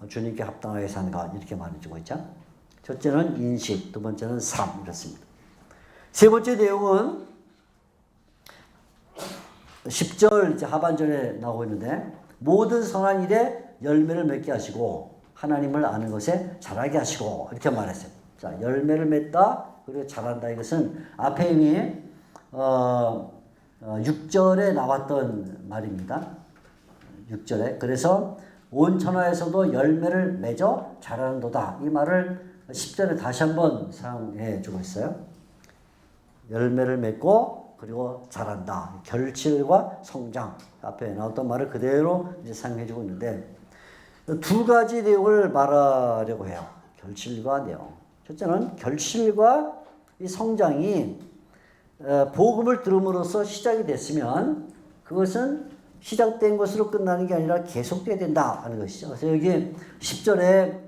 주님께 합당하게 사는 것 이렇게 말해주고 있죠. 첫째는 인식, 두 번째는 삶 이렇습니다. 세 번째 내용은 10절 이제 하반절에 나오고 있는데 모든 선한 일에 열매를 맺게 하시고 하나님을 아는 것에 자라게 하시고 이렇게 말했어요. 자, 열매를 맺다 그리고 자란다 이것은 앞에 이미 6절에 나왔던 말입니다. 6절에 그래서 온 천하에서도 열매를 맺어 자라는도다 이 말을 10절에 다시 한번 사용해 주고 있어요. 열매를 맺고 그리고 자란다. 결실과 성장. 앞에 나왔던 말을 그대로 이제 사용해 주고 있는데 두 가지 내용을 말하려고 해요. 결실과 내용. 첫째는 결실과 이 성장이 복음을 들음으로써 시작이 됐으면 그것은 시작된 것으로 끝나는 게 아니라 계속돼야 된다 하는 것이죠. 그래서 여기 10절에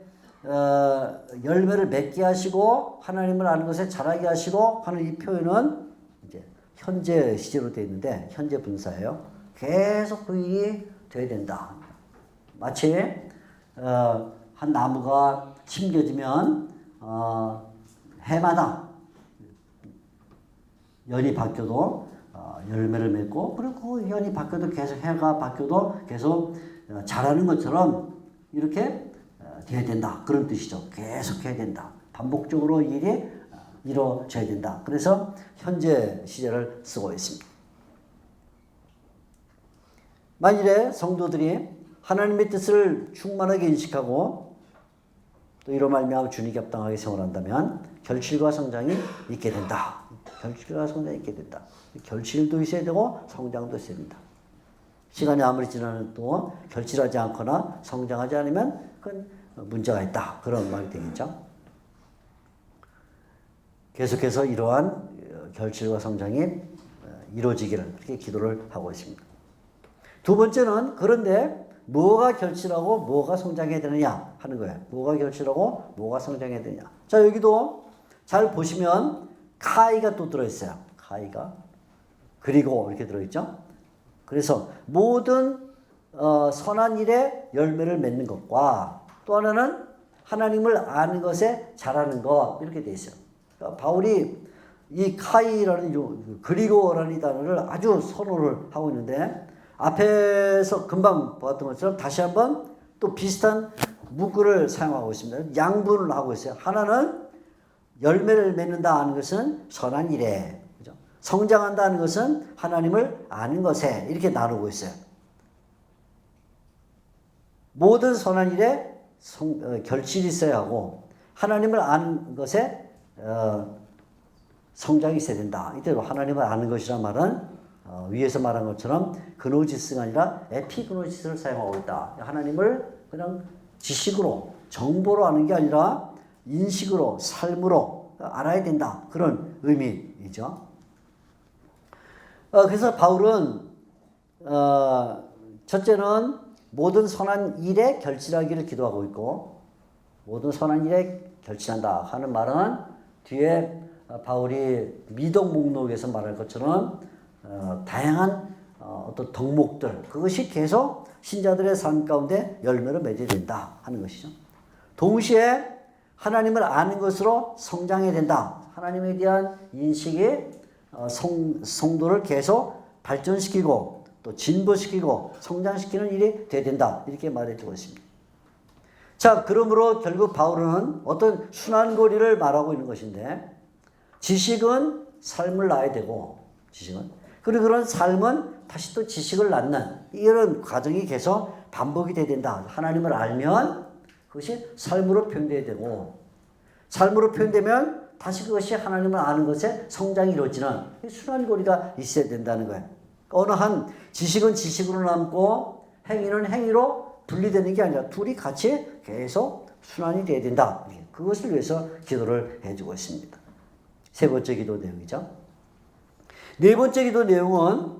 열매를 맺게 하시고 하나님을 아는 것에 자라게 하시고 하는 이 표현은 이제 현재 시제로 되어 있는데 현재 분사예요. 계속 그 일이 돼야 된다. 마치 한 나무가 심겨지면 해마다 연이 바뀌어도 열매를 맺고 그리고 그 연이 바뀌어도 계속 해가 바뀌어도 계속 자라는 것처럼 이렇게 돼야 된다. 그런 뜻이죠. 계속 해야 된다. 반복적으로 일이 이루어져야 된다. 그래서 현재 시제를 쓰고 있습니다. 만일에 성도들이 하나님의 뜻을 충만하게 인식하고 또 이로 말미암아 주님께 합당하게 생활한다면 결실과 성장이 있게 된다. 결실과 성장이 있게 된다. 결실도 있어야 되고 성장도 있어야 된다. 시간이 아무리 지나도 결실하지 않거나 성장하지 않으면 그건 문제가 있다. 그런 말이 되겠죠. 계속해서 이러한 결실과 성장이 이루어지기를 그렇게 기도를 하고 있습니다. 두 번째는 그런데 뭐가 결실하고 뭐가 성장해야 되느냐 하는 거예요. 뭐가 결실하고 뭐가 성장해야 되느냐. 자, 여기도 잘 보시면 카이가 또 들어있어요. 카이가. 그리고 이렇게 들어있죠. 그래서 모든 선한 일에 열매를 맺는 것과 또 하나는 하나님을 아는 것에 자라는 것 이렇게 돼 있어요. 그러니까 바울이 이 카이라는 그리고라는 이 단어를 아주 선호를 하고 있는데 앞에서 금방 보았던 것처럼 다시 한번 또 비슷한 문구를 사용하고 있습니다. 양분을 하고 있어요. 하나는 열매를 맺는다 하는 것은 선한 일에, 그죠? 성장한다 하는 것은 하나님을 아는 것에 이렇게 나누고 있어요. 모든 선한 일에 결실이 있어야 하고 하나님을 아는 것에 성장이 있어야 된다. 이대로 하나님을 아는 것이란 말은 위에서 말한 것처럼 그노지스가 아니라 에피그노지스를 사용하고 있다. 하나님을 그냥 지식으로 정보로 아는 게 아니라 인식으로 삶으로 알아야 된다. 그런 의미이죠. 그래서 바울은 첫째는 모든 선한 일에 결실하기를 기도하고 있고 모든 선한 일에 결실한다 하는 말은 뒤에 바울이 미덕 목록에서 말할 것처럼 다양한 어떤 덕목들 그것이 계속 신자들의 삶 가운데 열매를 맺어야 된다 하는 것이죠. 동시에 하나님을 아는 것으로 성장해야 된다. 하나님에 대한 인식이 성도를 계속 발전시키고 또 진보시키고 성장시키는 일이 돼야 된다. 이렇게 말해주고 있습니다. 자, 그러므로 결국 바울은 어떤 순환고리를 말하고 있는 것인데 지식은 삶을 낳아야 되고 지식은 그리고 그런 삶은 다시 또 지식을 낳는 이런 과정이 계속 반복이 돼야 된다. 하나님을 알면 그것이 삶으로 표현돼야 되고 삶으로 표현되면 다시 그것이 하나님을 아는 것에 성장이 이루어지는 순환고리가 있어야 된다는 거예요. 어느 한 지식은 지식으로 남고 행위는 행위로 분리되는 게 아니라 둘이 같이 계속 순환이 돼야 된다. 그것을 위해서 기도를 해주고 있습니다. 세 번째 기도 내용이죠. 네 번째 기도 내용은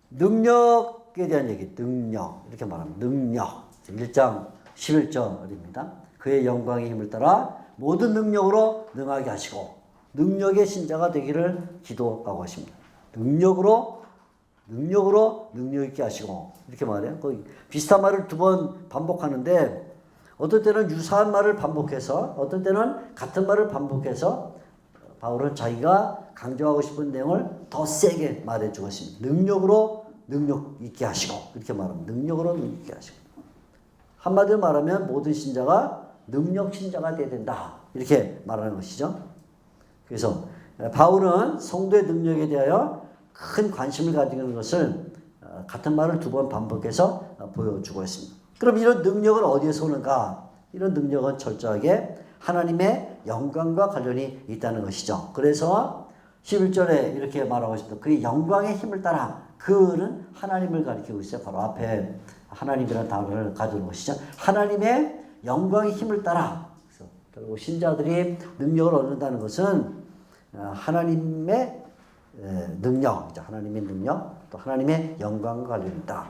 능력에 대한 얘기, 능력. 이렇게 말합니다. 능력. 1장 11절입니다. 그의 영광의 힘을 따라 모든 능력으로 능하게 하시고 능력의 신자가 되기를 기도하고 하십니다. 능력으로 능력 있게 하시고 이렇게 말해요. 거기 비슷한 말을 두 번 반복하는데 어떤 때는 유사한 말을 반복해서 어떤 때는 같은 말을 반복해서 바울은 자기가 강조하고 싶은 내용을 더 세게 말해주고 있습니다. 능력으로 능력 있게 하시고 이렇게 말합니다. 능력으로 능력 있게 하시고 한마디로 말하면 모든 신자가 능력 신자가 되어야 된다. 이렇게 말하는 것이죠. 그래서 바울은 성도의 능력에 대하여 큰 관심을 가지고 있는 것을 같은 말을 두 번 반복해서 보여주고 있습니다. 그럼 이런 능력은 어디에서 오는가? 이런 능력은 철저하게 하나님의 영광과 관련이 있다는 것이죠. 그래서 11절에 이렇게 말하고 있습니다. 그의 영광의 힘을 따라 그는 하나님을 가리키고 있어요. 바로 앞에 하나님이라는 단어를 가지는 것이죠. 하나님의 영광의 힘을 따라. 그래서 결국 신자들이 능력을 얻는다는 것은 하나님의 능력, 하나님의 능력, 또 하나님의 영광과 관련이 있다.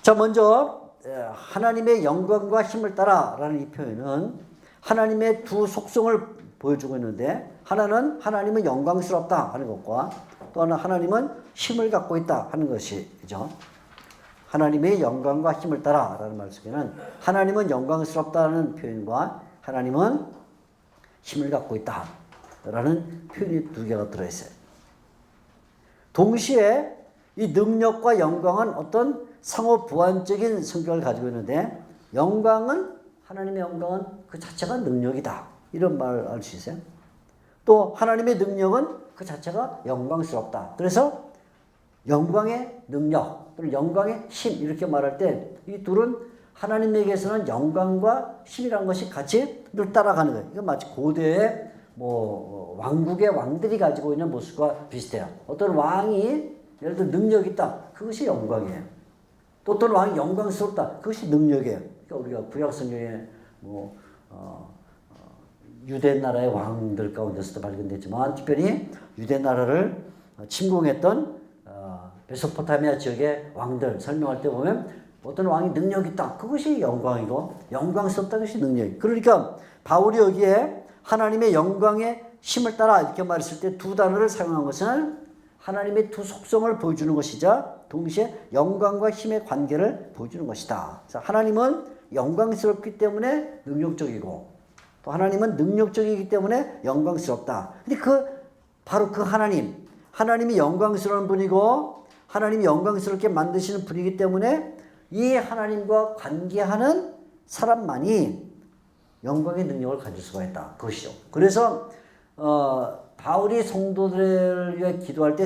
자, 먼저 하나님의 영광과 힘을 따라라는 이 표현은 하나님의 두 속성을 보여주고 있는데 하나는 하나님은 영광스럽다 하는 것과 또 하나님은 힘을 갖고 있다 하는 것이죠. 하나님의 영광과 힘을 따라라는 말 속에는 하나님은 영광스럽다는 표현과 하나님은 힘을 갖고 있다라는 표현이 두 개가 들어있어요. 동시에 이 능력과 영광은 어떤 상호 부환적인 성격을 가지고 있는데 하나님의 영광은 그 자체가 능력이다. 이런 말을 알 수 있어요. 또 하나님의 능력은 그 자체가 영광스럽다. 그래서 영광의 능력 또는 영광의 힘 이렇게 말할 때 이 둘은 하나님에게서는 영광과 힘이라는 것이 같이 늘 따라가는 거예요. 이건 마치 고대의 왕국의 왕들이 가지고 있는 모습과 비슷해요. 어떤 왕이 예를 들어 능력이 있다. 그것이 영광이에요. 또 어떤 왕이 영광스럽다. 그것이 능력이에요. 그러니까 우리가 구약 성경에 유대 나라의 왕들 가운데서도 발견되지만 특별히 유대 나라를 침공했던 메소포타미아 지역의 왕들 설명할 때 보면 어떤 왕이 능력이 있다. 그것이 영광이고 영광스럽다. 그것이 능력이에요. 그러니까 바울이 여기에 하나님의 영광의 힘을 따라 이렇게 말했을 때 두 단어를 사용한 것은 하나님의 두 속성을 보여주는 것이자 동시에 영광과 힘의 관계를 보여주는 것이다. 그래서 하나님은 영광스럽기 때문에 능력적이고 또 하나님은 능력적이기 때문에 영광스럽다. 근데 바로 그 하나님이 영광스러운 분이고 하나님이 영광스럽게 만드시는 분이기 때문에 이 하나님과 관계하는 사람만이 영광의 능력을 가질 수가 있다. 그것이죠. 그래서 바울이 성도들을 위해 기도할 때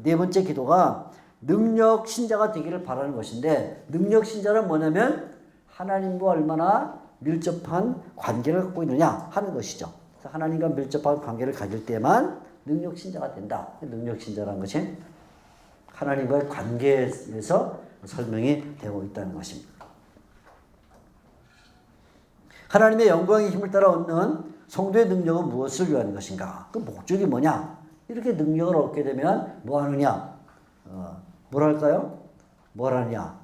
네 번째 기도가 능력 신자가 되기를 바라는 것인데 능력 신자는 뭐냐면 하나님과 얼마나 밀접한 관계를 갖고 있느냐 하는 것이죠. 그래서 하나님과 밀접한 관계를 가질 때만 능력 신자가 된다. 능력 신자라는 것이 하나님과의 관계에서 설명이 되고 있다는 것입니다. 하나님의 영광의 힘을 따라 얻는 성도의 능력은 무엇을 위한 것인가? 그 목적이 뭐냐? 이렇게 능력을 얻게 되면 뭐 하느냐? 뭐랄까요? 뭘 하느냐?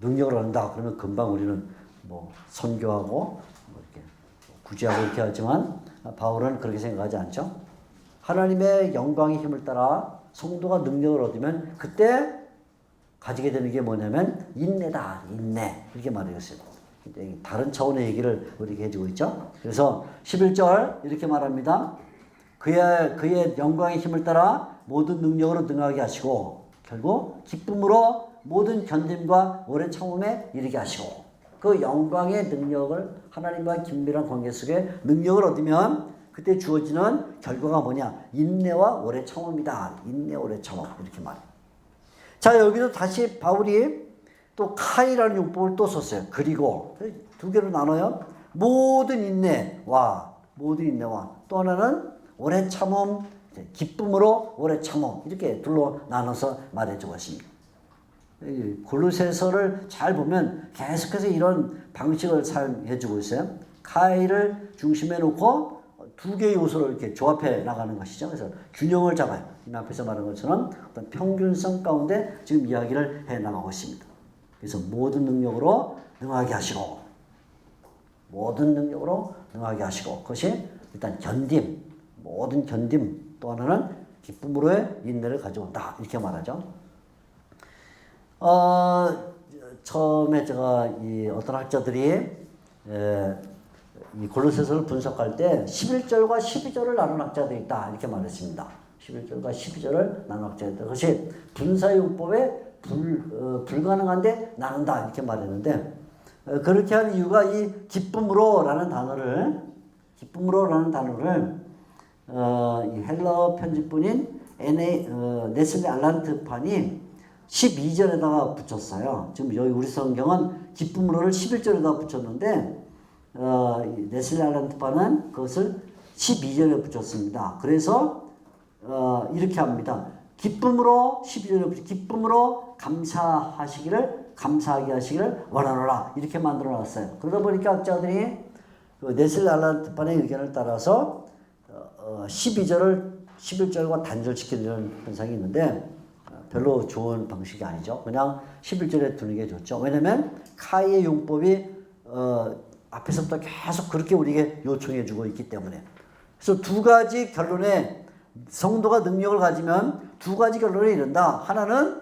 능력을 얻는다. 그러면 금방 우리는 선교하고 이렇게 구제하고 이렇게 하지만 바울은 그렇게 생각하지 않죠. 하나님의 영광의 힘을 따라 성도가 능력을 얻으면 그때 가지게 되는 게 뭐냐면 인내다. 인내. 이렇게 말해줬어요. 다른 차원의 얘기를 우리에게 해주고 있죠. 그래서 11절 이렇게 말합니다. 그의 영광의 힘을 따라 모든 능력으로 능하게 하시고 결국 기쁨으로 모든 견딤과 오랜 참음에 이르게 하시고 그 영광의 능력을 하나님과 긴밀한 관계 속에 능력을 얻으면 그때 주어지는 결과가 뭐냐? 인내와 오래 참음이다. 인내 오래 참음 이렇게 말해요. 자, 여기도 다시 바울이 또 카이라는 용법을 또 썼어요. 그리고 두 개로 나눠요. 모든 인내와 또 하나는 오래 참음, 기쁨으로 오래 참음 이렇게 둘로 나눠서 말해주고 있습니다. 골로새서를 잘 보면 계속해서 이런 방식을 사용해주고 있어요. 카이를 중심에 놓고 두 개의 요소를 이렇게 조합해 나가는 것이죠. 그래서 균형을 잡아요. 이 앞에서 말한 것처럼 어떤 평균성 가운데 지금 이야기를 해 나가고 있습니다. 그래서 모든 능력으로 능하게 하시고 그것이 일단 견딤, 모든 견딤 또 하나는 기쁨으로의 인내를 가져온다. 이렇게 말하죠. 처음에 제가 이 어떤 학자들이 이 골로새서를 분석할 때 11절과 12절을 나눈 학자들이 있다 이렇게 말했습니다. 11절과 12절을 나눈 학자들이 있다. 그것이 분사용법에 불가능한데 나눈다 이렇게 말했는데 그렇게 한 이유가 이 기쁨으로라는 단어를 이 헬러 편집본인 네슬리 알란트판이 12절에다가 붙였어요. 지금 여기 우리 성경은 기쁨으로를 11절에다가 붙였는데 네슬리 알란트판은 그것을 12절에 붙였습니다. 그래서 이렇게 합니다. 기쁨으로 12절에 기쁨으로 감사하게 하시기를 원하노라 이렇게 만들어 놨어요. 그러다 보니까 학자들이 네슬리 알란트판의 의견을 따라서 12절을 11절과 단절시키는 현상이 있는데 별로 좋은 방식이 아니죠. 그냥 11절에 두는 게 좋죠. 왜냐면 카이의 용법이 앞에서부터 계속 그렇게 우리에게 요청해 주고 있기 때문에. 그래서 두 가지 결론에 성도가 능력을 가지면 두 가지 결론에 이른다. 하나는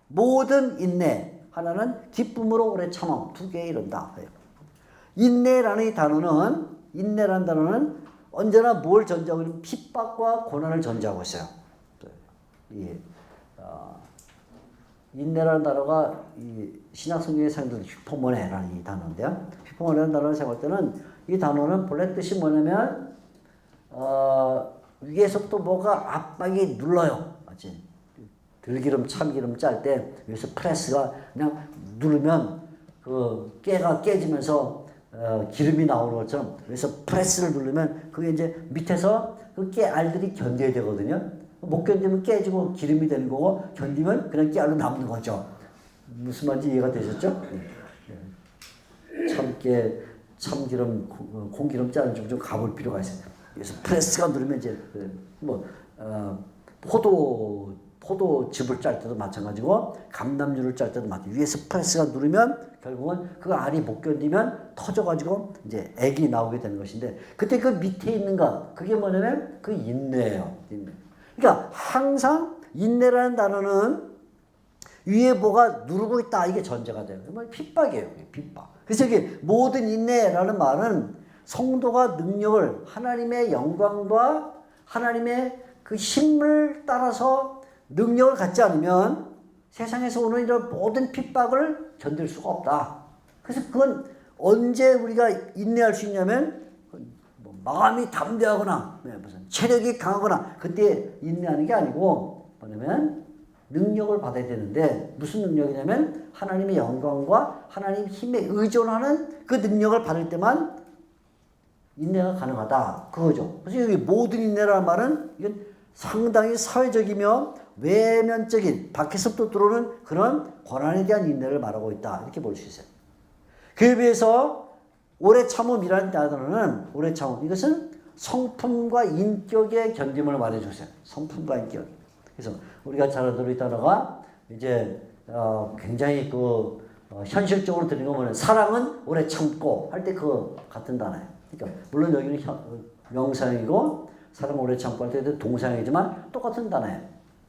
모든 인내, 하나는 기쁨으로 오래 참음. 두 개에 이른다. 인내라는 단어는 언제나 뭘 전제하고 있는 핍박과 고난을 전제하고 있어요. 인내라는 단어가 이 신약 성경에 사용되는 휘포모네라는 이 단어인데요. 휘포모네라는 단어를 사용할 때는 이 단어는 본래 뜻이 뭐냐면 위에서부터 뭐가 압박이 눌러요. 맞지? 들기름, 참기름 짤 때 위에서 프레스가 그냥 누르면 그 깨가 깨지면서 기름이 나오는 것처럼 위에서 프레스를 누르면 그게 이제 밑에서 그 깨알들이 견뎌야 되거든요. 못 견디면 깨지고 기름이 되는 거고 견디면 그냥 깨알로 남는 거죠. 무슨 말인지 이해가 되셨죠? 참깨, 참기름, 콩기름 짜는 좀 가볼 필요가 있어요. 그래서 프레스가 누르면 이제 포도즙을 짤 때도 마찬가지고 감남류를 짤 때도 마찬가지고 위에서 프레스가 누르면 결국은 그 알이 못 견디면 터져가지고 이제 액이 나오게 되는 것인데 그때 그 밑에 있는 것 그게 뭐냐면 그 인내예요. 인내. 그러니까 항상 인내라는 단어는 위에 뭐가 누르고 있다 이게 전제가 돼요. 핍박이에요. 핍박. 그래서 이게 모든 인내라는 말은 성도가 능력을 하나님의 영광과 하나님의 그 힘을 따라서 능력을 갖지 않으면 세상에서 오는 이런 모든 핍박을 견딜 수가 없다. 그래서 그건 언제 우리가 인내할 수 있냐면 마음이 담대하거나 무슨 체력이 강하거나 그때 인내하는 게 아니고 뭐냐면 능력을 받아야 되는데 무슨 능력이냐면 하나님의 영광과 하나님 힘에 의존하는 그 능력을 받을 때만 인내가 가능하다. 그거죠. 그래서 여기 모든 인내라는 말은 이건 상당히 사회적이며 외면적인 밖에서부터 들어오는 그런 고난에 대한 인내를 말하고 있다. 이렇게 볼 수 있어요. 그에 비해서 오래 참음이라는 단어는 오래 참음 이것은 성품과 인격의 견딤을 말해주세요. 성품과 인격. 그래서 우리가 잘 알고 있는 단어가 이제 굉장히 현실적으로 들리는 거 뭐냐면 사랑은 오래 참고 할 때 그 같은 단어예요. 그러니까 물론 여기는 명사형이고 사랑은 오래 참고 할 때도 동사형이지만 똑같은 단어예요.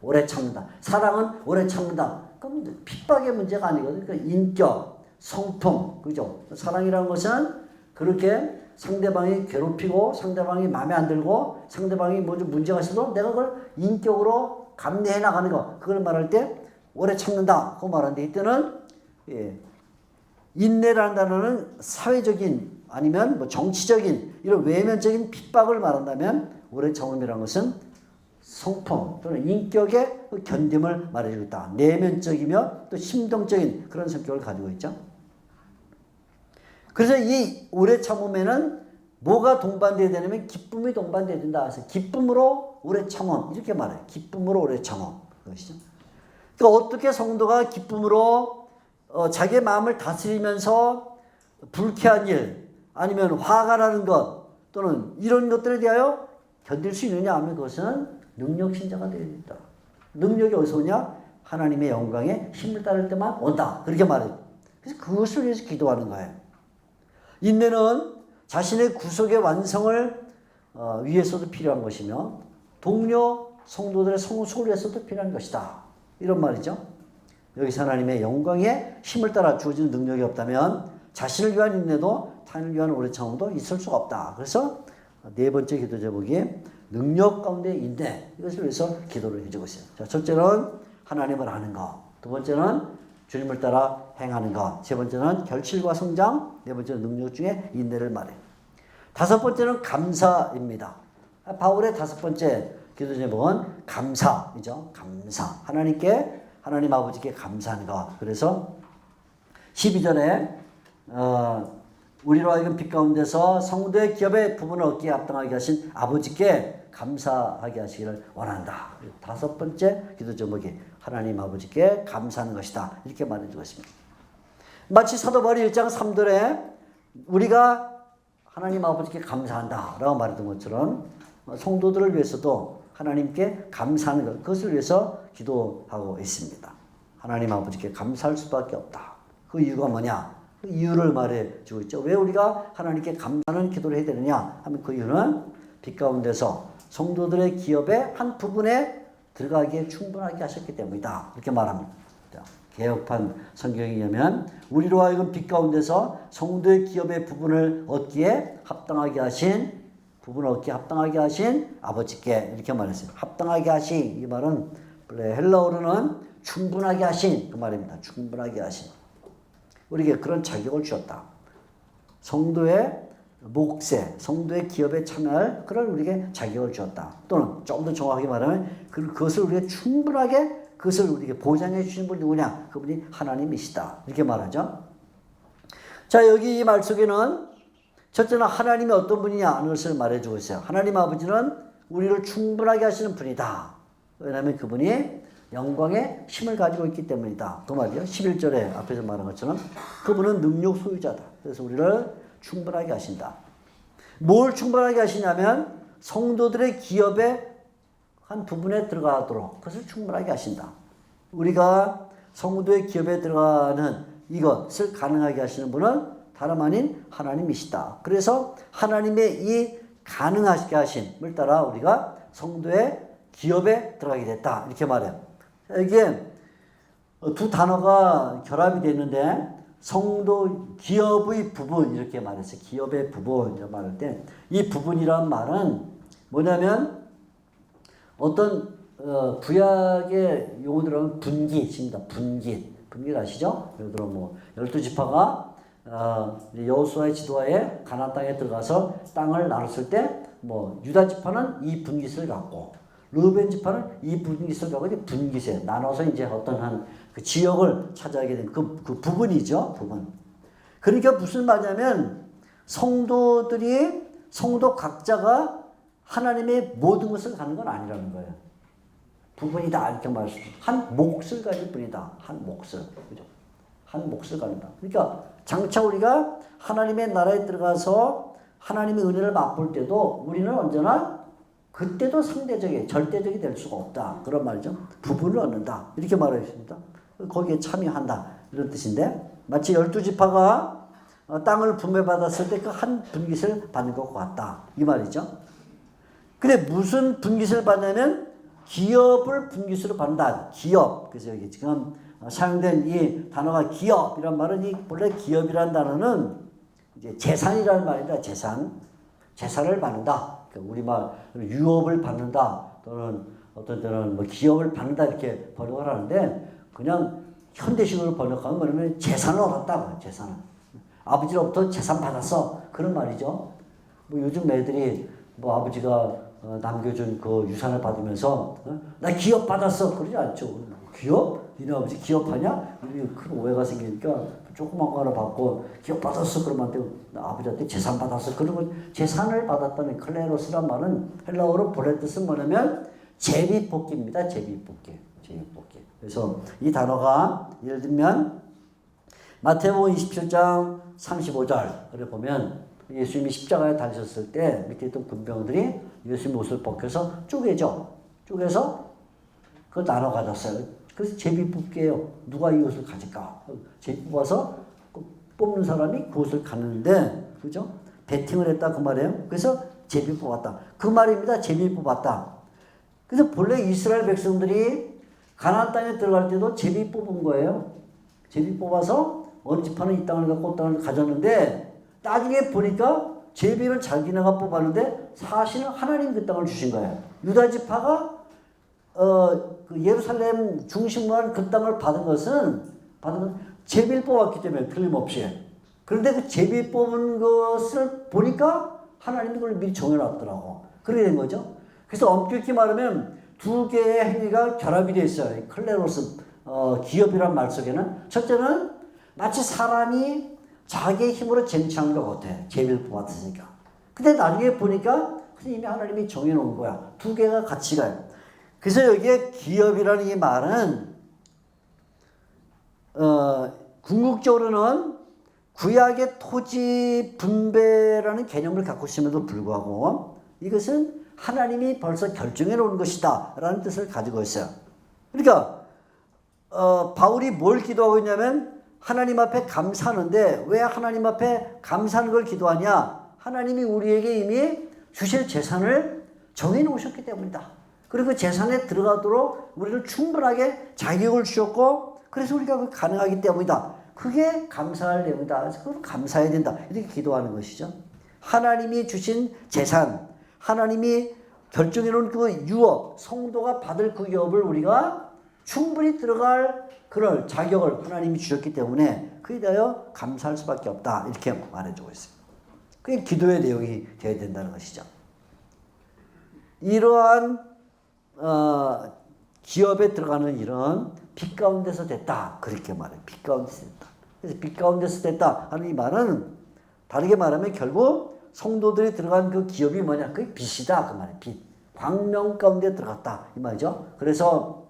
오래 참는다. 사랑은 오래 참는다. 그럼 핍박의 문제가 아니거든요. 그러니까 인격, 성품, 그죠? 사랑이라는 것은 그렇게 상대방이 괴롭히고 상대방이 마음에 안 들고 상대방이 뭐 좀 문제가 있어도 내가 그걸 인격으로 감내해 나가는 거 그걸 말할 때 오래 참는다 그거 말하는데 이때는 인내라는 단어는 사회적인 아니면 뭐 정치적인 이런 외면적인 핍박을 말한다면 오래 참음이라는 것은 성품 또는 인격의 견딤을 말해주고 있다. 내면적이며 또 심동적인 그런 성격을 가지고 있죠. 그래서 이 오래 참음에는 뭐가 동반돼야 되냐면 기쁨이 동반돼야 된다. 그래서 기쁨으로 오래 참음 이렇게 말해요. 기쁨으로 오래 참음 그것이죠. 그러니까 어떻게 성도가 기쁨으로 자기의 마음을 다스리면서 불쾌한 일 아니면 화가 나는 것 또는 이런 것들에 대하여 견딜 수 있느냐 하면 그것은 능력신자가 되어야 된다. 능력이 어디서 오냐? 하나님의 영광에 힘을 따를 때만 온다. 그렇게 말해요. 그래서 그것을 위해서 기도하는 거예요. 인내는 자신의 구속의 완성을 위해서도 필요한 것이며 동료 성도들의 성숙을 위해서도 필요한 것이다. 이런 말이죠. 여기서 하나님의 영광에 힘을 따라 주어지는 능력이 없다면 자신을 위한 인내도 타인을 위한 오래 참음도 있을 수가 없다. 그래서 네 번째 기도 제목이 능력 가운데 인내, 이것을 위해서 기도를 해주고 있어요. 자, 첫째는 하나님을 아는 것, 두 번째는 주님을 따라 행하는 것, 세 번째는 결실과 성장, 네 번째는 능력 중에 인내를 말해요. 다섯 번째는 감사입니다. 바울의 다섯 번째 기도 제목은 감사이죠. 감사. 하나님 아버지께 감사하는 것. 그래서 12절에 우리로 하여금 빛 가운데서 성도의 기업의 부분을 얻기에 합당하게 하신 아버지께 감사하게 하시기를 원한다. 다섯 번째 기도 제목이 하나님 아버지께 감사하는 것이다. 이렇게 말해주고 있습니다. 마치 사도 바울이 1장 3절에 우리가 하나님 아버지께 감사한다 라고 말했던 것처럼 성도들을 위해서도 하나님께 감사하는 것, 그것을 위해서 기도하고 있습니다. 하나님 아버지께 감사할 수밖에 없다. 그 이유가 뭐냐? 그 이유를 말해주고 있죠. 왜 우리가 하나님께 감사하는 기도를 해야 되느냐 하면 그 이유는 빛 가운데서 성도들의 기업의 한 부분에 들어가기에 충분하게 하셨기 때문이다. 이렇게 말합니다. 개혁판 성경에 의하면 우리로 하여금 빛 가운데서 성도의 기업의 부분을 얻기에 합당하게 하신 아버지께 이렇게 말했어요. 합당하게 하신, 이 말은 헬라어로는 충분하게 하신 그 말입니다. 충분하게 하신. 우리에게 그런 자격을 주셨다. 성도의 몫에, 성도의 기업에 참여할 그런 우리에게 자격을 주었다. 또는 조금 더 정확하게 말하면 그것을 우리가 충분하게 그것을 우리에게 보장해 주신 분이 누구냐? 그분이 하나님이시다. 이렇게 말하죠. 자, 여기 이 말 속에는 첫째는 하나님이 어떤 분이냐 하는 것을 말해주고 있어요. 하나님 아버지는 우리를 충분하게 하시는 분이다. 왜냐하면 그분이 영광의 힘을 가지고 있기 때문이다. 그 말이요. 11절에 앞에서 말한 것처럼 그분은 능력 소유자다. 그래서 우리를 충분하게 하신다. 뭘 충분하게 하시냐면 성도들의 기업의 한 부분에 들어가도록 그것을 충분하게 하신다. 우리가 성도의 기업에 들어가는 이것을 가능하게 하시는 분은 다름 아닌 하나님이시다. 그래서 하나님의 이 가능하게 하심을 따라 우리가 성도의 기업에 들어가게 됐다. 이렇게 말해요. 이게 두 단어가 결합이 됐는데 성도 기업의 부분 이렇게 말했어요. 기업의 부분 이렇게 말할 때 이 부분이란 말은 뭐냐면 어떤 구약의 용어들은 분깃입니다. 분깃 아시죠? 예를 들어 뭐 12지파가 여호수아의 지도하에 가나안 땅에 들어가서 땅을 나눴을 때 뭐 유다 지파는 이 분깃을 갖고 르우벤 지파는 이 분깃을 갖고 이제 분깃에 나눠서 이제 어떤 한 그 지역을 차지하게 된 그 부분이죠. 부분. 그러니까 무슨 말이냐면 성도 각자가 하나님의 모든 것을 가는 건 아니라는 거예요. 부분이다 이렇게 말할 수 있어요. 한 몫을 가질 뿐이다. 한 몫을. 그죠? 한 몫을 가진다. 그러니까 장차 우리가 하나님의 나라에 들어가서 하나님의 은혜를 맛볼 때도 우리는 언제나 그때도 상대적이 절대적이 될 수가 없다. 그런 말이죠. 부분을 얻는다. 이렇게 말하겠습니다. 거기에 참여한다. 이런 뜻인데 마치 12지파가 땅을 분배받았을 때 그 한 분깃을 받는 것과 같다. 이 말이죠. 근데 무슨 분깃을 받냐면 기업을 분깃으로 받는다. 기업. 그래서 여기 지금 사용된 이 단어가 기업이란 말은 본래 기업이란 단어는 이제 재산이라는 말입니다. 재산을 받는다. 그러니까 우리말 유업을 받는다. 또는 어떤 때는 뭐 기업을 받는다 이렇게 번역을 하는데 그냥 현대식으로 번역하면 뭐냐면 재산을 얻었다. 재산을. 아버지로부터 재산 받았어. 그런 말이죠. 뭐 요즘 애들이 뭐 아버지가 남겨준 그 유산을 받으면서 나 기업 받았어. 그러지 않죠. 기업? 니네 아버지 기업하냐? 큰 오해가 생기니까 조그만 거 하나 받고 기업 받았어. 그러면 안 되고 나 아버지한테 재산 받았어. 그런 건 재산을 받았다는 클레로스란 말은 헬라어로 본래 뜻은 뭐냐면 제비뽑기입니다. 제비뽑기. 그래서 이 단어가 예를 들면 마태복음 27장 35절을 보면 예수님이 십자가에 달리셨을 때 밑에 있던 군병들이 예수님 옷을 벗겨서 쪼개서 그걸 나눠 가졌어요. 그래서 제비 뽑기예요. 누가 이 옷을 가질까? 제비 뽑아서 뽑는 사람이 그 옷을 갖는데, 그죠? 배팅을 했다 그 말이에요. 그래서 제비 뽑았다. 그 말입니다. 제비 뽑았다. 그래서 본래 이스라엘 백성들이 가나안 땅에 들어갈 때도 제비 뽑은 거예요. 제비 뽑아서 어느 지파는 이 땅을 갖고 그 땅을 가졌는데 나중에 보니까 제비를 자기네가 뽑았는데 사실은 하나님 그 땅을 주신 거예요. 유다 지파가 그 예루살렘 중심으로 한 그 땅을 받은 건 제비를 뽑았기 때문에 틀림없이. 그런데 그 제비 뽑은 것을 보니까 하나님이 그걸 미리 정해놨더라고. 그렇게 된 거죠. 그래서 엄격히 말하면 두 개의 행위가 결합이 되어 있어요. 클레로스 기업이란 말 속에는 첫째는 마치 사람이 자기의 힘으로 쟁취한 것 같아. 제비를 뽑았으니까. 근데 나중에 보니까 이미 하나님이 정해놓은 거야. 두 개가 같이 가요. 그래서 여기에 기업이라는 이 말은 궁극적으로는 구약의 토지 분배라는 개념을 갖고 있음에도 불구하고 이것은 하나님이 벌써 결정해 놓은 것이다 라는 뜻을 가지고 있어요. 그러니까 바울이 뭘 기도하고 있냐면 하나님 앞에 감사하는데 왜 하나님 앞에 감사하는 걸 기도하냐? 하나님이 우리에게 이미 주실 재산을 정해 놓으셨기 때문이다. 그리고 그 재산에 들어가도록 우리를 충분하게 자격을 주셨고 그래서 우리가 가능하기 때문이다. 그게 감사할 내용이다. 그래서 그걸 감사해야 된다. 이렇게 기도하는 것이죠. 하나님이 주신 재산, 하나님이 결정해 놓은 그 유업, 성도가 받을 그 유업을 우리가 충분히 들어갈 그럴 자격을 하나님이 주셨기 때문에 그에 대하여 감사할 수밖에 없다. 이렇게 말해주고 있어요. 그게 기도의 내용이 되어야 된다는 것이죠. 이러한 기업에 들어가는 일은 빛 가운데서 됐다. 그렇게 말해요. 빛 가운데서 됐다. 그래서 빛 가운데서 됐다 하는 이 말은 다르게 말하면 결국 성도들이 들어간 그 기업이 뭐냐? 그게 빛이다. 그 말이에요. 빛. 광명 가운데 들어갔다. 이 말이죠. 그래서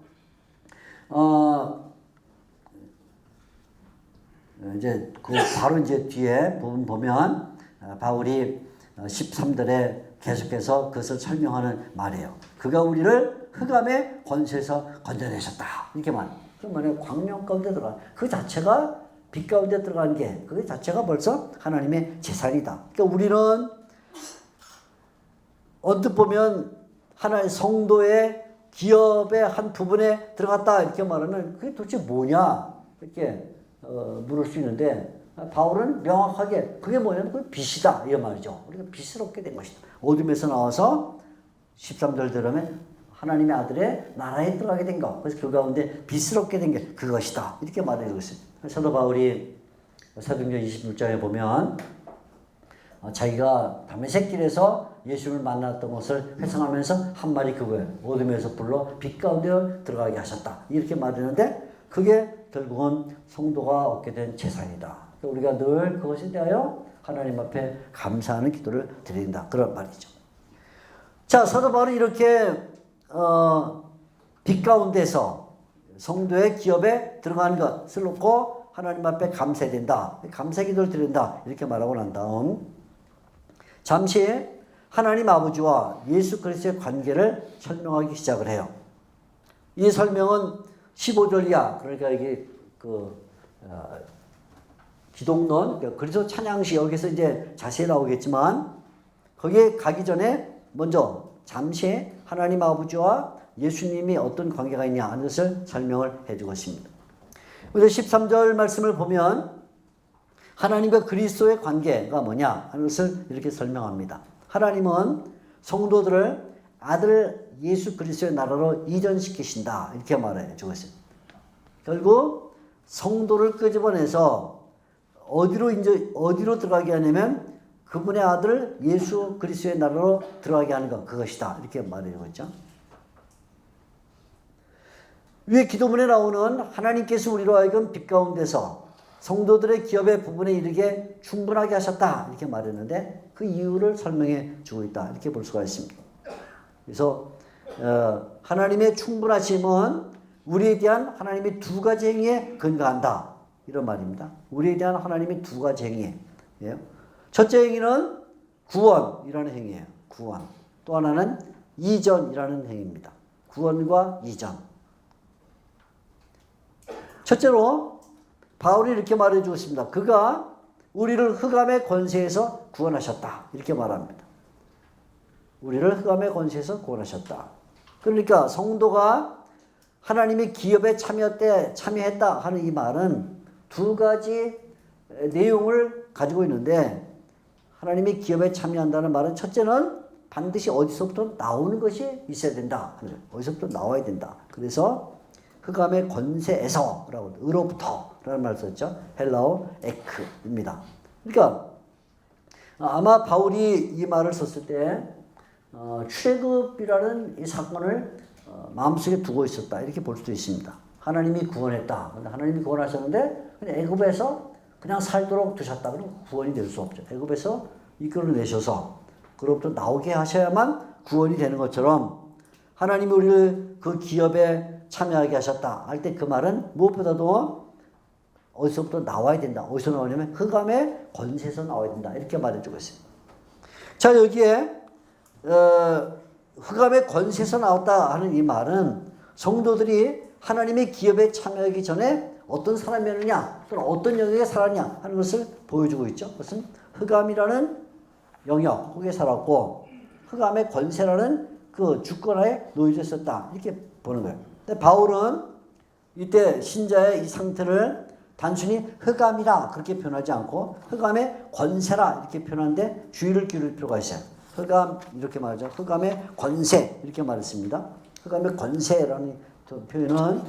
이제 그 바로 이제 뒤에 부분 보면 바울이 13절에 계속해서 그것을 설명하는 말이에요. 그가 우리를 흑암의 권세에서 건져내셨다. 이렇게 말해요. 그러면 광명 가운데 들어간 그 자체가 빛 가운데 들어간 게 그 자체가 벌써 하나님의 재산이다. 그러니까 우리는 언뜻 보면 하나의 성도의 기업의 한 부분에 들어갔다 이렇게 말하면 그게 도대체 뭐냐 이렇게 물을 수 있는데 바울은 명확하게 그게 뭐냐면 그 빛이다 이 말이죠. 우리가 빛을 얻게 된 것이다. 어둠에서 나와서 13절 들으면 하나님의 아들의 나라에 들어가게 된 것. 그래서 그 가운데 빛을 얻게 된 게 그것이다. 이렇게 말해주고 있습니다. 사도 바울이 사도행전 26장에 보면 자기가 다메섹 길에서 예수를 만났던 것을 회상하면서 한 말이 그거예요. 어둠에서 불러 빛 가운데 들어가게 하셨다. 이렇게 말했는데 그게 결국은 성도가 얻게 된 재산이다. 우리가 늘 그것에 대하여 하나님 앞에 감사하는 기도를 드린다. 그런 말이죠. 자, 사도 바울은 이렇게 빛 가운데서 성도의 기업에 들어가는 것을 놓고 하나님 앞에 감사해야 된다. 감사 기도를 드린다. 이렇게 말하고 난 다음 잠시 하나님 아버지와 예수 그리스도의 관계를 설명하기 시작을 해요. 이 설명은 15절 이하, 그러니까 이게 기독론, 그리스도 찬양시 여기서 이제 자세히 나오겠지만 거기에 가기 전에 먼저 잠시 하나님 아버지와 예수님이 어떤 관계가 있냐 하는 것을 설명을 해주고 있습니다. 그래서 13절 말씀을 보면 하나님과 그리스도의 관계가 뭐냐 하는 것을 이렇게 설명합니다. 하나님은 성도들을 아들 예수 그리스도의 나라로 이전시키신다 이렇게 말해주고 있습니다. 결국 성도를 끄집어내서 어디로 들어가게 하냐면 그분의 아들 예수 그리스도의 나라로 들어가게 하는 것 그것이다 이렇게 말해주고 있죠. 위에 기도문에 나오는 하나님께서 우리로 하여금 빛 가운데서 성도들의 기업의 부분에 이르게 충분하게 하셨다 이렇게 말했는데 그 이유를 설명해 주고 있다 이렇게 볼 수가 있습니다. 그래서 하나님의 충분하심은 우리에 대한 하나님의 두 가지 행위에 근거한다 이런 말입니다. 우리에 대한 하나님의 두 가지 행위예요. 첫째 행위는 구원이라는 행위예요. 구원. 또 하나는 이전이라는 행위입니다. 구원과 이전. 첫째로 바울이 이렇게 말해주고 있습니다. 그가 우리를 흑암의 권세에서 구원하셨다. 이렇게 말합니다. 우리를 흑암의 권세에서 구원하셨다. 그러니까 성도가 하나님이 기업에 참여했다 하는 이 말은 두 가지 내용을 가지고 있는데, 하나님이 기업에 참여한다는 말은 첫째는 반드시 어디서부터 나오는 것이 있어야 된다. 어디서부터 나와야 된다. 그래서 흑암의 권세에서라고, 으로부터라는 말을 썼죠. 헬라어 에크입니다. 그러니까 아마 바울이 이 말을 썼을 때 출애굽이라는 이 사건을 마음속에 두고 있었다, 이렇게 볼 수도 있습니다. 하나님이 구원했다. 근데 하나님이 구원하셨는데 그냥 애굽에서 그냥 살도록 두셨다. 그럼 구원이 될 수 없죠. 애굽에서 이끌어내셔서 그로부터 나오게 하셔야만 구원이 되는 것처럼, 하나님이 우리를 그 기업에 참여하게 하셨다 할 때 그 말은 무엇보다도 어디서부터 나와야 된다. 어디서 나오냐면 흑암의 권세에서 나와야 된다, 이렇게 말해주고 있습니다. 자, 여기에 흑암의 권세에서 나왔다 하는 이 말은 성도들이 하나님의 기업에 참여하기 전에 어떤 사람이었느냐, 또는 어떤 영역에 살았냐 하는 것을 보여주고 있죠. 그것은 흑암이라는 영역 거기에 살았고, 흑암의 권세라는 그 주권하에 놓여져 있었다, 이렇게 보는 거예요. 근데 바울은 이때 신자의 이 상태를 단순히 흑암이라 그렇게 표현하지 않고 표현하지 권세라 이렇게 표현하는데 주의를 기울일 필요가 있어요. 흑암 이렇게 말하죠. 흑암의 권세 이렇게 말했습니다. 흑암의 권세라는 표현은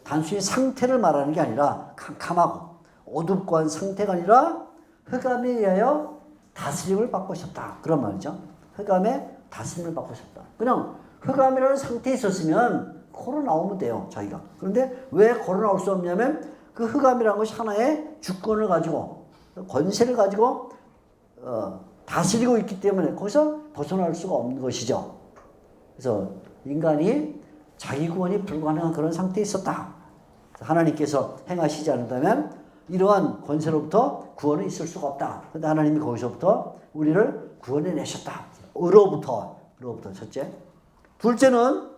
단순히 상태를 말하는 게 아니라 캄캄하고 어둡고 한 상태가 아니라 흑암에 의하여 다스림을 받고 있었다, 그런 말이죠. 흑암의 다스림을 받고 있었다. 그냥 흑암이라는 상태에 있었으면 걸어 나오면 돼요, 자기가. 그런데 왜 걸어 나올 수 없냐면 그 흑암이라는 것이 하나의 주권을 가지고 권세를 가지고 다스리고 있기 때문에 거기서 벗어날 수가 없는 것이죠. 그래서 인간이 자기 구원이 불가능한 그런 상태에 있었다. 하나님께서 행하시지 않는다면 이러한 권세로부터 구원은 있을 수가 없다. 그런데 하나님이 거기서부터 우리를 구원해 내셨다. 으로부터 첫째. 둘째는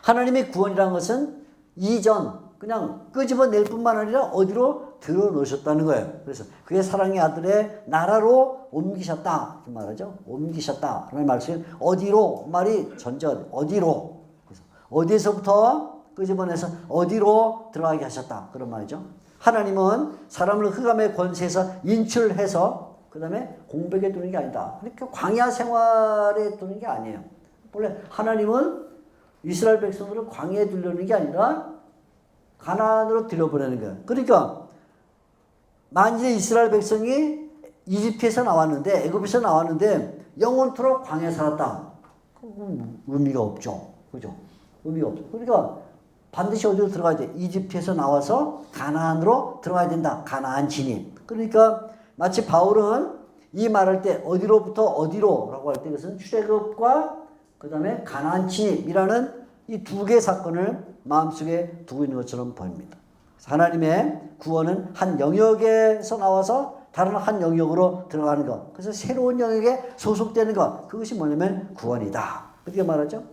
하나님의 구원이라는 것은 이전 그냥 끄집어낼 뿐만 아니라 어디로 들어놓으셨다는 거예요. 그래서 그의 사랑의 아들의 나라로 옮기셨다, 이렇게 말하죠. 옮기셨다 라는 말씀이 어디로 말이 전제, 어디로, 그래서 어디에서부터 끄집어내서 어디로 들어가게 하셨다, 그런 말이죠. 하나님은 사람을 흑암의 권세에서 인출해서 그 다음에 공백에 두는 게 아니다. 그러니까 광야 생활에 두는 게 아니에요. 원래 하나님은 이스라엘 백성들을 광야에 두려는 게 아니라 가나안으로 들여보내는 거예요. 그러니까 만일에 이스라엘 백성이 이집트에서 나왔는데, 애굽에서 나왔는데 영원토록 광야에 살았다, 의미가 없죠. 그죠? 의미가 없죠. 그러니까 반드시 어디로 들어가야 돼? 이집트에서 나와서 가나안으로 들어가야 된다. 가나안 진입. 그러니까 마치 바울은 이 말할 때 어디로부터 어디로 라고 할 때 그것은 출애굽과 그 다음에 가나안 진입이라는 이 두 개의 사건을 마음속에 두고 있는 것처럼 보입니다. 하나님의 구원은 한 영역에서 나와서 다른 한 영역으로 들어가는 것, 그래서 새로운 영역에 소속되는 것, 그것이 뭐냐면 구원이다, 그렇게 말하죠.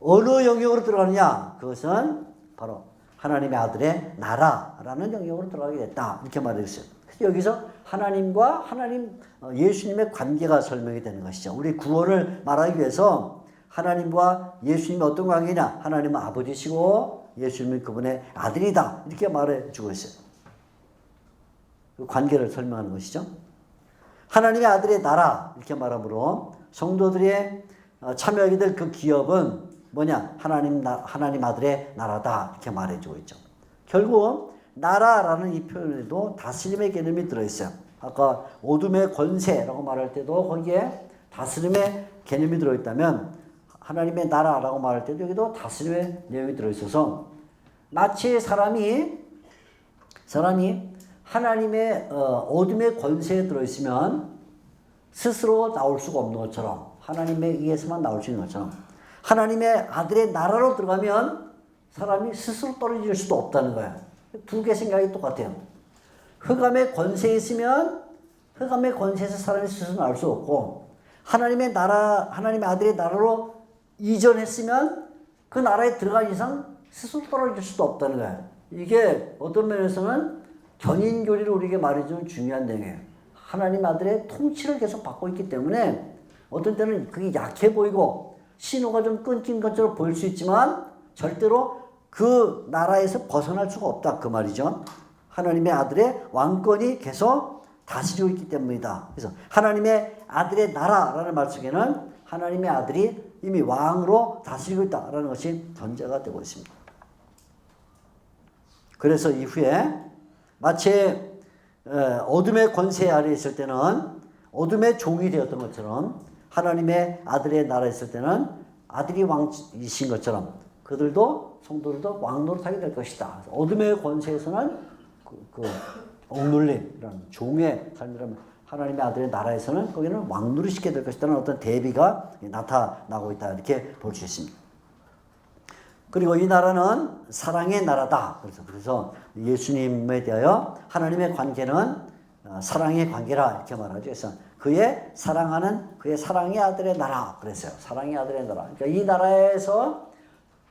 어느 영역으로 들어가느냐? 그것은 바로 하나님의 아들의 나라라는 영역으로 들어가게 됐다, 이렇게 말했어요. 여기서 하나님과 예수님의 관계가 설명이 되는 것이죠. 우리 구원을 말하기 위해서 하나님과 예수님이 어떤 관계냐? 하나님은 아버지시고 예수님은 그분의 아들이다, 이렇게 말해주고 있어요. 그 관계를 설명하는 것이죠. 하나님의 아들의 나라 이렇게 말함으로 성도들이 참여하게 될 그 기업은 뭐냐? 하나님 아들의 나라다, 이렇게 말해주고 있죠. 결국 나라라는 이 표현에도 다스림의 개념이 들어있어요. 아까 어둠의 권세라고 말할 때도 거기에 다스림의 개념이 들어있다면 하나님의 나라라고 말할 때도 여기도 다스림의 내용이 들어있어서 마치 사람이 하나님의 어둠의 권세에 들어있으면 스스로 나올 수가 없는 것처럼, 하나님에 의해서만 나올 수 있는 것처럼, 하나님의 아들의 나라로 들어가면 사람이 스스로 떨어질 수도 없다는 거예요. 두 개 생각이 똑같아요. 흑암의 권세에 있으면 흑암의 권세에서 사람이 스스로 나올 수 없고, 하나님의 아들의 나라로 이전했으면 그 나라에 들어간 이상 스스로 떨어질 수도 없다는 거예요. 이게 어떤 면에서는 견인교리를 우리에게 말해주는 중요한 내용이에요. 하나님 아들의 통치를 계속 받고 있기 때문에 어떤 때는 그게 약해 보이고 신호가 좀 끊긴 것처럼 보일 수 있지만 절대로 그 나라에서 벗어날 수가 없다 그 말이죠. 하나님의 아들의 왕권이 계속 다스리고 있기 때문이다. 그래서 하나님의 아들의 나라라는 말 속에는 하나님의 아들이 이미 왕으로 다스리고 있다라는 것이 전제가 되고 있습니다. 그래서 이후에 마치 어둠의 권세 아래에 있을 때는 어둠의 종이 되었던 것처럼 하나님의 아들의 나라에 있을 때는 아들이 왕이신 것처럼 그들도 성도들도 왕노릇하게 될 것이다. 어둠의 권세에서는 억눌림이라는 종의 삶이라면 하나님의 아들의 나라에서는 거기는 왕노릇시게 될 것이라는 어떤 대비가 나타나고 있다. 이렇게 볼 수 있습니다. 그리고 이 나라는 사랑의 나라다. 그래서 예수님에 대하여 하나님의 관계는 사랑의 관계라 이렇게 말하죠. 그래서 그의 사랑의 아들의 나라 그랬어요. 사랑의 아들의 나라. 그러니까 이 나라에서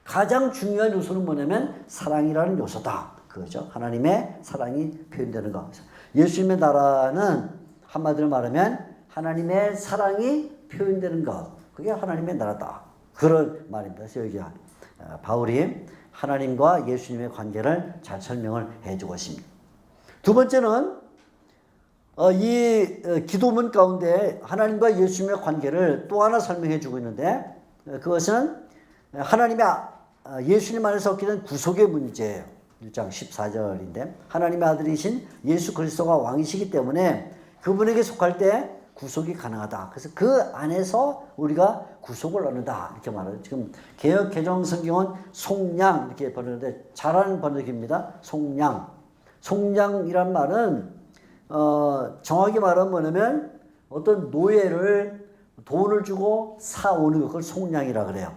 가장 중요한 요소는 뭐냐면 사랑이라는 요소다. 그거죠. 하나님의 사랑이 표현되는 것. 예수님의 나라는 한마디로 말하면 하나님의 사랑이 표현되는 것. 그게 하나님의 나라다. 그런 말입니다. 그래서 여기 바울이 하나님과 예수님의 관계를 잘 설명을 해주고 있습니다. 두 번째는 이 기도문 가운데 하나님과 예수님의 관계를 또 하나 설명해 주고 있는데 그것은 하나님의 예수님 안에서 얻게 된 구속의 문제예요. 1장 14절인데 하나님의 아들이신 예수 그리스도가 왕이시기 때문에 그분에게 속할 때 구속이 가능하다. 그래서 그 안에서 우리가 구속을 얻는다. 이렇게 말해요. 지금 개역 개정 성경은 속량 이렇게 번역하는데 잘하는 번역입니다. 속량. 속량이란 말은 정확히 말하면 뭐냐면 어떤 노예를 돈을 주고 사오는 것, 그걸 속량이라 그래요.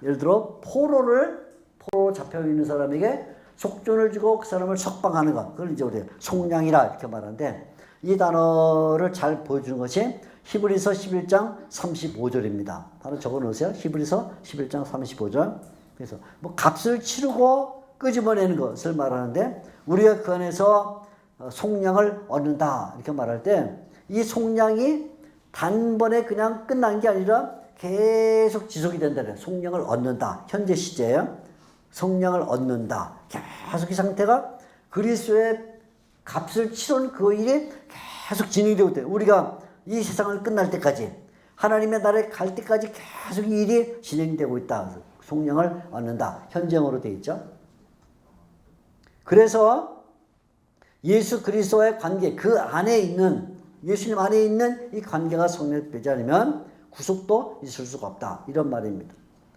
예를 들어 포로 잡혀 있는 사람에게 속전을 주고 그 사람을 석방하는 것, 그걸 이제 우리가 속량이라 이렇게 말하는데 이 단어를 잘 보여주는 것이 히브리서 11장 35절입니다. 바로 적어 놓으세요. 히브리서 11장 35절. 그래서 뭐 값을 치르고 끄집어내는 것을 말하는데 우리가 그 안에서 속량을 얻는다 이렇게 말할 때 이 속량이 단번에 그냥 끝난 게 아니라 계속 지속이 된다는 속량을 얻는다. 현재 시제예요. 속량을 얻는다. 계속 이 상태가 그리스도의 값을 치른 그 일이 계속 진행이 되고 있대요. 우리가 이 세상을 끝날 때까지 하나님의 나라에 갈 때까지 계속 이 일이 진행되고 있다. 속량을 얻는다. 현재형으로 되어 있죠. 그래서 예수 그리스도와의 관계, 그 안에 있는 예수님 안에 있는 이 관계가 성립되지 않으면 구속도 있을 수가 없다. 이런 말입니다.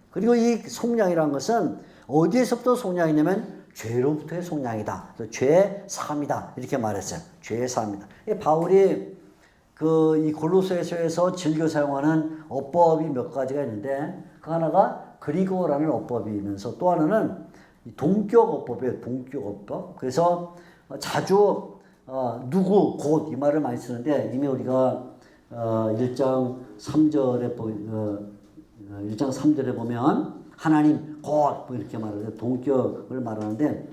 그리고 이 속량이라는 것은 어디에서부터 속량이냐면 죄로부터의 속량이다. 죄의 사함이다. 이렇게 말했어요. 죄의 사함이다. 바울이 이 골로새서에서 즐겨 사용하는 어법이 몇 가지가 있는데 그 하나가 그리고라는 어법이면서 또 하나는 동격 어법이에요. 동격 어법. 그래서 자주 누구, 곧 이 말을 많이 쓰는데 이미 우리가 1장 3절에 1장 3절에 보면 하나님 곧 이렇게 말하는데 동격을 말하는데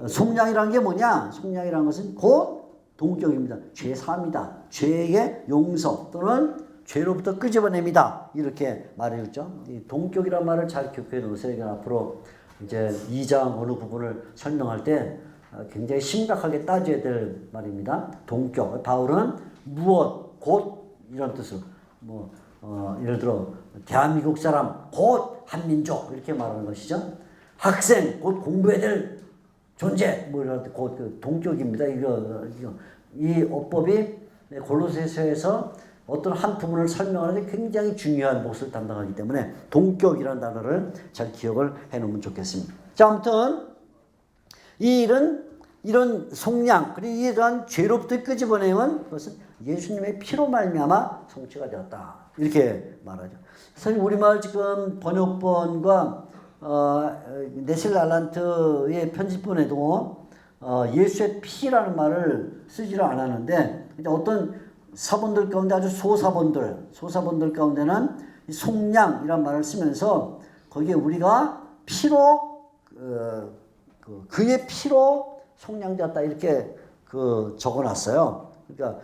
속량이라는 게 뭐냐? 속량이라는 것은 곧 동격입니다. 죄 사함이다. 죄의 용서 또는 죄로부터 끄집어냅니다. 이렇게 말해줬죠. 이 동격이라는 말을 잘 기억해 놓으세요. 이건 앞으로 이제 2장 어느 부분을 설명할 때 굉장히 심각하게 따져야 될 말입니다. 동격. 바울은 무엇, 곧 이런 뜻으로 예를 들어 대한민국 사람 곧 한민족 이렇게 말하는 것이죠. 학생 곧 공부해야 될 존재 이런 곧 그 동격입니다. 이 어법이 골로새서에서 어떤 한 부분을 설명하는데 굉장히 중요한 몫을 담당하기 때문에 동격이라는 단어를 잘 기억을 해놓으면 좋겠습니다. 자, 아무튼 이 일은 이런 속량 그리고 이러한 죄로부터 끄집어내면 그것은 예수님의 피로 말미암아 성취가 되었다. 이렇게 말하죠. 사실 우리말 지금 번역본과 네셀 알란트의 편집본에도 예수의 피라는 말을 쓰지를 않았는데 어떤 사본들 가운데 아주 소사본들 가운데는 속량이란 말을 쓰면서 거기에 우리가 피로 그의 피로 속량되었다 이렇게 적어놨어요. 그러니까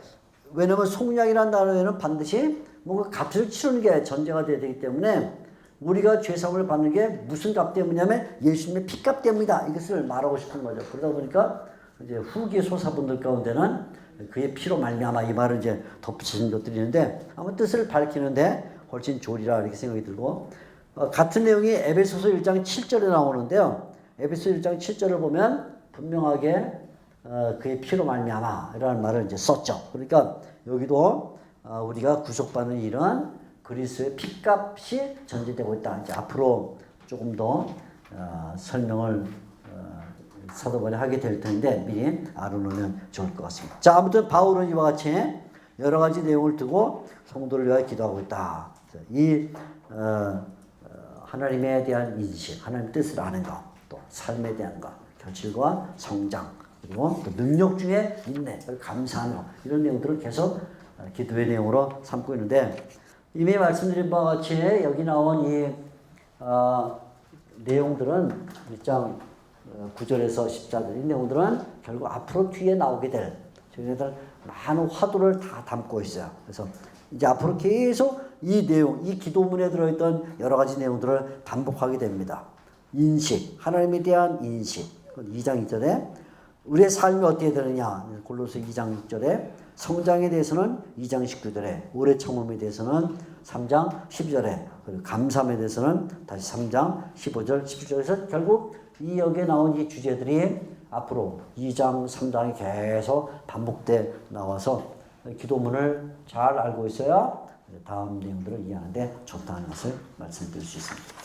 왜냐하면 속량이라는 단어에는 반드시 뭔가 값을 치르는 게 전제가 되어야 되기 때문에 우리가 죄사함을 받는 게 무슨 값 때문이냐면 예수님의 피값 때문이다. 이것을 말하고 싶은 거죠. 그러다 보니까 이제 후기 소사분들 가운데는 그의 피로 말미암아 이 말을 이제 덧붙이는 것들이 있는데 아마 뜻을 밝히는데 훨씬 좋으리라 이렇게 생각이 들고 같은 내용이 에베소서 1장 7절에 나오는데요. 에베소 1장 7절을 보면 분명하게 그의 피로 말미암아 이라는 말을 이제 썼죠. 그러니까 여기도 우리가 구속받는 일은 그리스도의 피값이 전제되고 있다. 이제 앞으로 조금 더 설명을 사도 바울이 하게 될 텐데 미리 알아놓으면 좋을 것 같습니다. 자, 아무튼 바울은 이와 같이 여러 가지 내용을 두고 성도를 위하여 기도하고 있다. 이 하나님에 대한 인식, 하나님 뜻을 아는 것, 또 삶에 대한 것, 결실과 성장, 그리고 또 능력 중에 인내, 감사하는 것, 이런 내용들을 계속 기도의 내용으로 삼고 있는데 이미 말씀드린 바와 같이 여기 나온 이 내용들은 1장 9절에서 10절 이 내용들은 결국 앞으로 뒤에 나오게 될 저희들 많은 화두를 다 담고 있어요. 그래서 이제 앞으로 계속 이 내용, 이 기도문에 들어있던 여러 가지 내용들을 반복하게 됩니다. 인식, 하나님에 대한 인식. 2장 2절에 우리의 삶이 어떻게 되느냐. 골로새 2장 6절에 성장에 대해서는 2장 19절에 오래 참음에 대해서는 3장 12절에 그리고 감사함에 대해서는 다시 3장 15절 17절에서 결국 이 여기에 나온 이 주제들이 앞으로 2장 3장이 계속 반복돼 나와서 기도문을 잘 알고 있어야 다음 내용들을 이해하는데 좋다는 것을 말씀드릴 수 있습니다.